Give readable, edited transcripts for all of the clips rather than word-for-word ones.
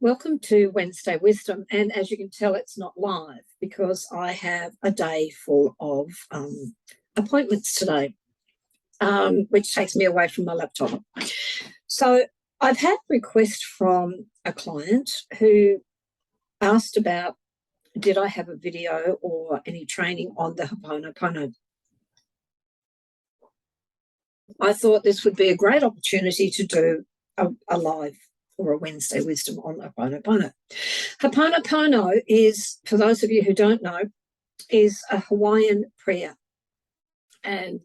Welcome to Wednesday Wisdom, and as you can tell, it's not live because I have a day full of appointments today, which takes me away from my laptop. So I've had a request from a client who asked about, did I have a video or any training on the Ho'oponopono? I thought this would be a great opportunity to do a live or a Wednesday Wisdom on Ho'oponopono. Ho'oponopono is, for those of you who don't know, is a Hawaiian prayer. And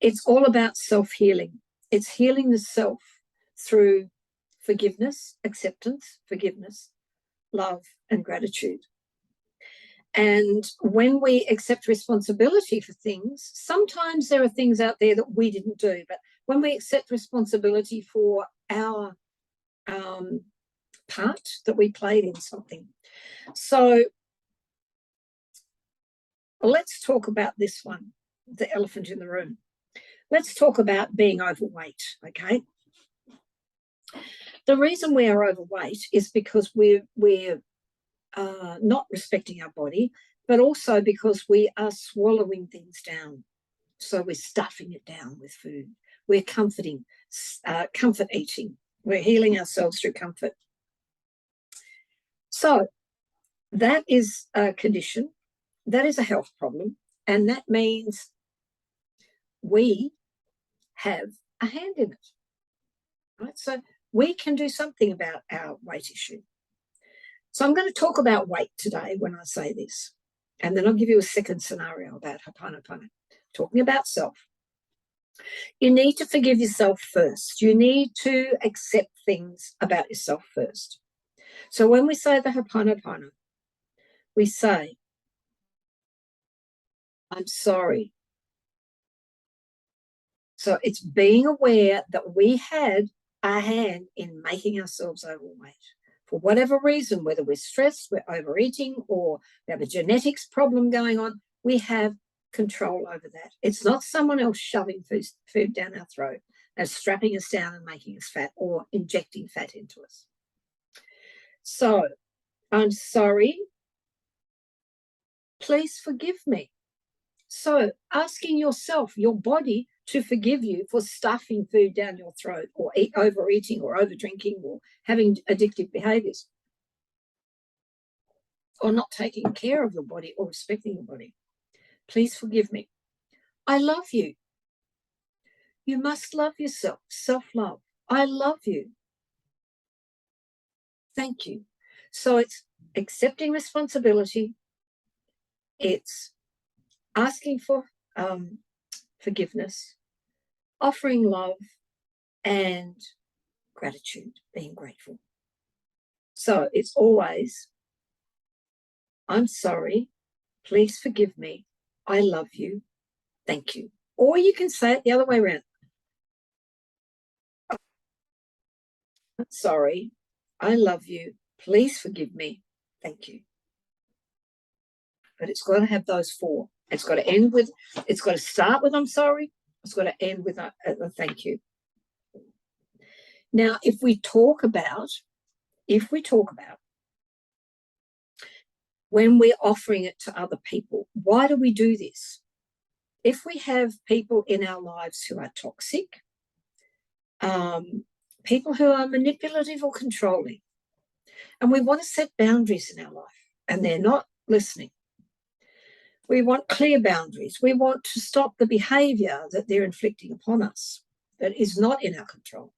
it's all about self-healing. It's healing the self through forgiveness, acceptance, forgiveness, love, and gratitude. And when we accept responsibility for things, sometimes there are things out there that we didn't do, but when we accept responsibility for our part that we played in something. So let's talk about this one, the elephant in the room. Let's talk about being overweight, okay? The reason we are overweight is because we're not respecting our body, but also because we are swallowing things down. So we're stuffing it down with food. We're comfort eating. We're healing ourselves through comfort. So that is a condition. That is a health problem. And that means we have a hand in it. Right? So we can do something about our weight issue. So I'm going to talk about weight today when I say this. And then I'll give you a second scenario about Ho'oponopono. Talking about self. You need to forgive yourself first. You need to accept things about yourself first. So when we say the Ho'oponopono, we say, I'm sorry. So it's being aware that we had a hand in making ourselves overweight. For whatever reason, whether we're stressed, we're overeating, or we have a genetics problem going on, we have control over that. It's not someone else shoving food down our throat and strapping us down and making us fat or injecting fat into us. So I'm sorry. Please forgive me. So asking yourself, your body, to forgive you for stuffing food down your throat or overeating or overdrinking or having addictive behaviors or not taking care of your body or respecting your body. Please forgive me. I love you. You must love yourself. Self-love. I love you. Thank you. So it's accepting responsibility. It's asking for forgiveness, offering love, and gratitude, being grateful. So it's always, I'm sorry, please forgive me, I love you, thank you. Or you can say it the other way around. I'm sorry, I love you, please forgive me, thank you. But it's got to have those four. It's got to end with, it's got to start with I'm sorry, it's got to end with a thank you. Now, if we talk about when we're offering it to other people, why do we do this? If we have people in our lives who are toxic, people who are manipulative or controlling, and we want to set boundaries in our life, and they're not listening. We want clear boundaries. We want to stop the behavior that they're inflicting upon us that is not in our control.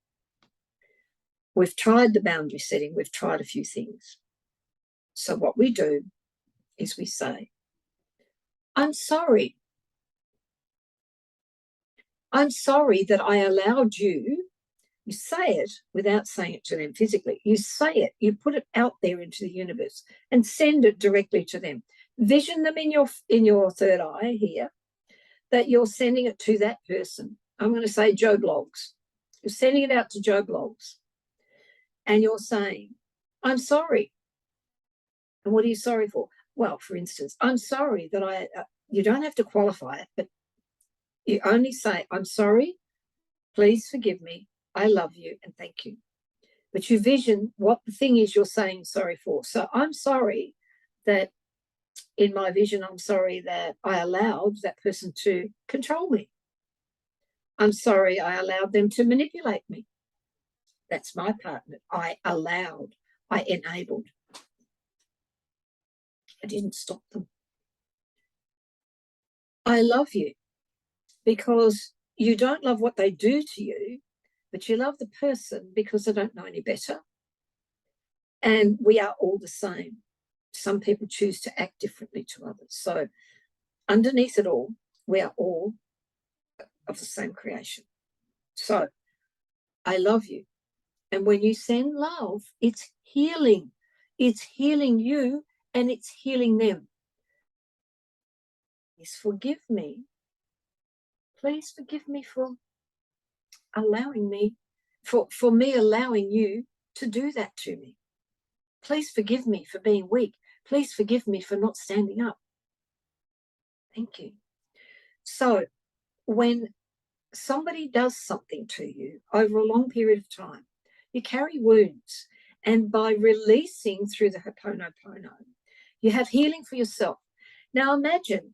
We've tried the boundary setting. We've tried a few things. So what we do is we say, I'm sorry. I'm sorry that I allowed you. You say it without saying it to them physically. You say it, you put it out there into the universe and send it directly to them. Vision them in your third eye here, that you're sending it to that person. I'm going to say Joe Bloggs. You're sending it out to Joe Bloggs. And you're saying, I'm sorry. And what are you sorry for? Well, for instance, I'm sorry that you don't have to qualify it, but you only say, I'm sorry, please forgive me, I love you, and thank you. but you vision what the thing is you're saying sorry for. So I'm sorry that in my vision, I'm sorry that I allowed that person to control me. I'm sorry I allowed them to manipulate me. That's my partner. I allowed, I enabled. I didn't stop them. I love you because you don't love what they do to you, but you love the person because they don't know any better. And we are all the same. Some people choose to act differently to others. So underneath it all, we are all of the same creation. So I love you. And when you send love, it's healing. It's healing you and it's healing them. Please forgive me. Please forgive me for allowing me, for me allowing you to do that to me. Please forgive me for being weak. Please forgive me for not standing up. Thank you. So when somebody does something to you over a long period of time, you carry wounds. And by releasing through the Ho'oponopono, you have healing for yourself. Now imagine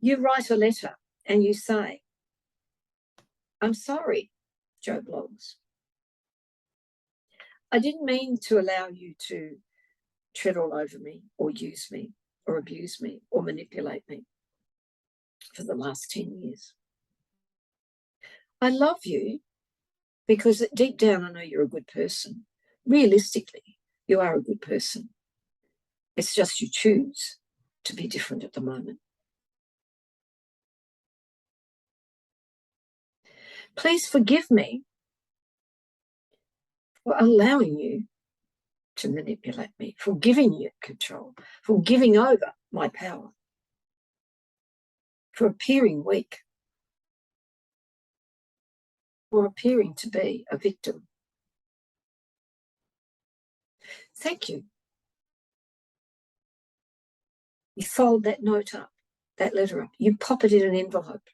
you write a letter and you say, I'm sorry, Joe Bloggs. I didn't mean to allow you to tread all over me or use me or abuse me or manipulate me for the last 10 years. I love you because deep down I know you're a good person. Realistically, you are a good person. It's just you choose to be different at the moment. Please forgive me for allowing you to manipulate me, for giving you control, for giving over my power, for appearing weak, for appearing to be a victim. Thank you. You fold that note up, that letter up. You pop it in an envelope.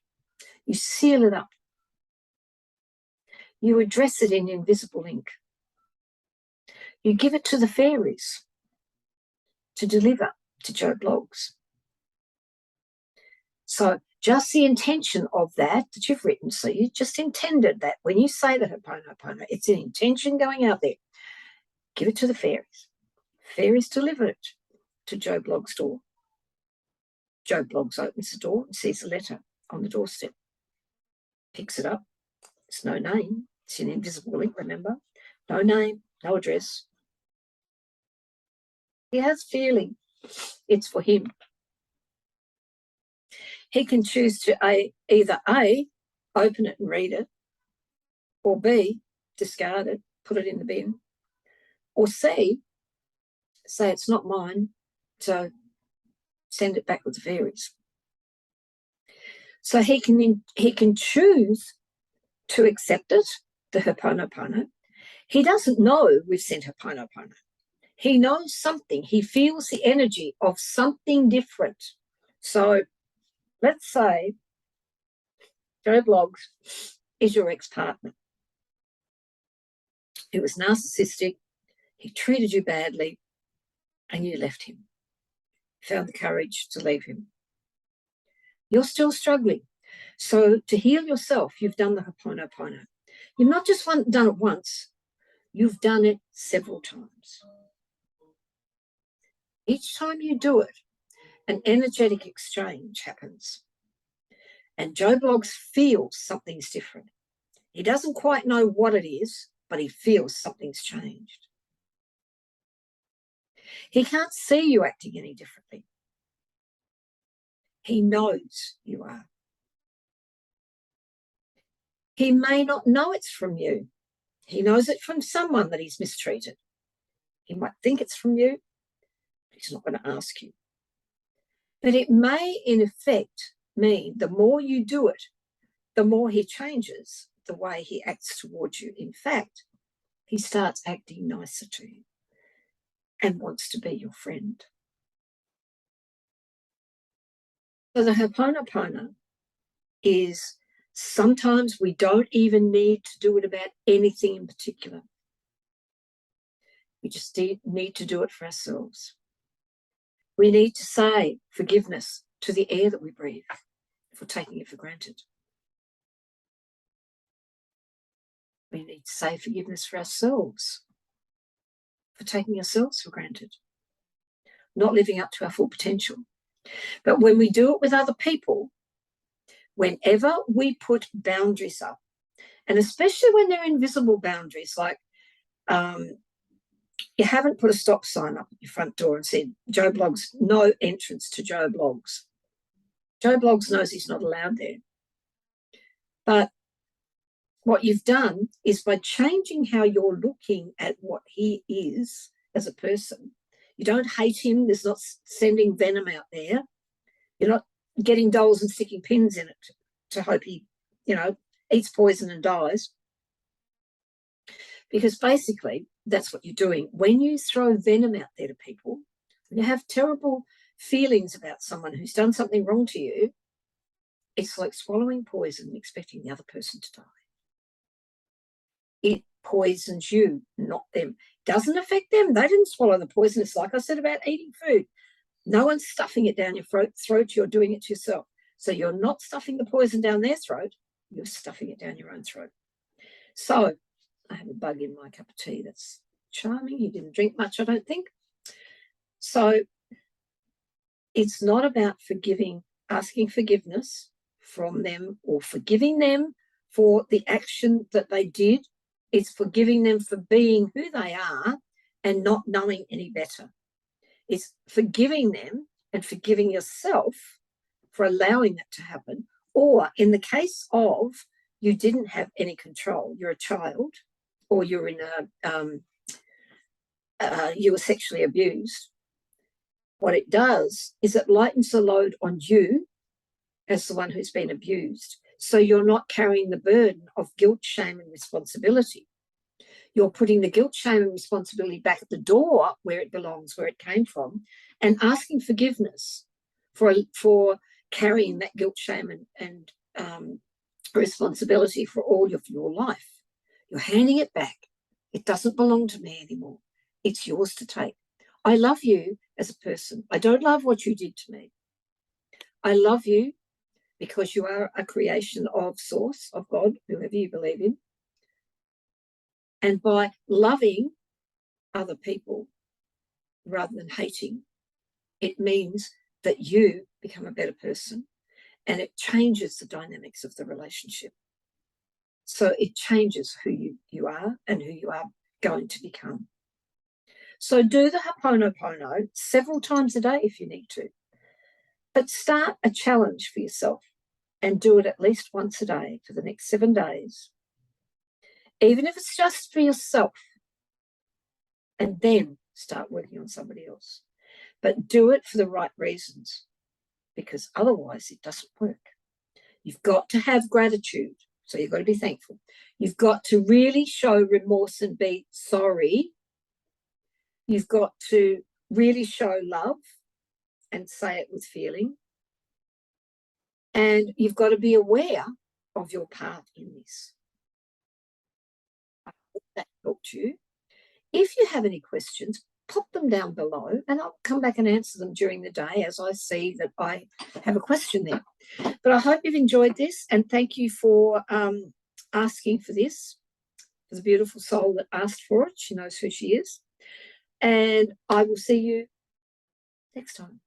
You seal it up. You address it in invisible ink. You give it to the fairies to deliver to Joe Bloggs. So just the intention of that you've written, so you just intended that when you say the Ho'oponopono, it's an intention going out there. Give it to the fairies. Fairies deliver it to Joe Bloggs' door. Joe Bloggs opens the door and sees a letter on the doorstep. Picks it up. It's no name. It's in invisible ink, remember? No name, no address. He has feeling. It's for him. He can choose to either A, open it and read it, or B, discard it, put it in the bin, or C, say it's not mine, so send it back with the fairies. So he can choose to accept it, the Ho'oponopono. He doesn't know we've sent Ho'oponopono. He knows something. He feels the energy of something different. So let's say Joe Bloggs is your ex-partner. He was narcissistic. He treated you badly and you left him. Found the courage to leave him. You're still struggling. So to heal yourself, you've done the Ho'oponopono. You've not just done it once, you've done it several times. Each time you do it, an energetic exchange happens. And Joe Bloggs feels something's different. He doesn't quite know what it is, but he feels something's changed. He can't see you acting any differently. He knows you are. He may not know it's from you. He knows it from someone that he's mistreated. He might think it's from you, but he's not going to ask you. But it may, in effect, mean the more you do it, the more he changes the way he acts towards you. In fact, he starts acting nicer to you and wants to be your friend. So the Ho'oponopono is sometimes we don't even need to do it about anything in particular. We just need to do it for ourselves. We need to say forgiveness to the air that we breathe if we're taking it for granted. We need to say forgiveness for ourselves for taking ourselves for granted, not living up to our full potential. But when we do it with other people, whenever we put boundaries up, and especially when they're invisible boundaries, like you haven't put a stop sign up at your front door and said, Joe Bloggs, no entrance to Joe Bloggs. Joe Bloggs knows he's not allowed there. But what you've done is by changing how you're looking at what he is as a person, you don't hate him. There's not sending venom out there. You're not getting dolls and sticking pins in it to hope he, eats poison and dies. Because basically, that's what you're doing. When you throw venom out there to people, when you have terrible feelings about someone who's done something wrong to you, it's like swallowing poison and expecting the other person to die. It poisons you, not them. Doesn't affect them. They didn't swallow the poison. It's like I said about eating food. No one's stuffing it down your throat. You're doing it to yourself. So you're not stuffing the poison down their throat. You're stuffing it down your own throat. So I have a bug in my cup of tea. That's charming. He didn't drink much, I don't think. So it's not about asking forgiveness from them or forgiving them for the action that they did. It's forgiving them for being who they are and not knowing any better. It's forgiving them and forgiving yourself for allowing that to happen. Or in the case of you didn't have any control, you're a child, or you're in you were sexually abused, what it does is it lightens the load on you as the one who's been abused. So you're not carrying the burden of guilt, shame, and responsibility. You're putting the guilt, shame, and responsibility back at the door where it belongs, where it came from, and asking forgiveness for carrying that guilt, shame, and responsibility for all of your life. You're handing it back. It doesn't belong to me anymore. It's yours to take. I love you as a person. I don't love what you did to me. I love you because you are a creation of Source, of God, whoever you believe in. And by loving other people rather than hating, it means that you become a better person and it changes the dynamics of the relationship. So it changes who you are and who you are going to become. So do the Ho'oponopono several times a day if you need to. But start a challenge for yourself and do it at least once a day for the next 7 days. Even if it's just for yourself, and then start working on somebody else. But do it for the right reasons, because otherwise it doesn't work. You've got to have gratitude, so you've got to be thankful. You've got to really show remorse and be sorry. You've got to really show love and say it with feeling. And you've got to be aware of your part in this. I hope that helped you. If you have any questions, pop them down below and I'll come back and answer them during the day as I see that I have a question there. But I hope you've enjoyed this and thank you for asking for this. There's a beautiful soul that asked for it. She knows who she is. And I will see you next time.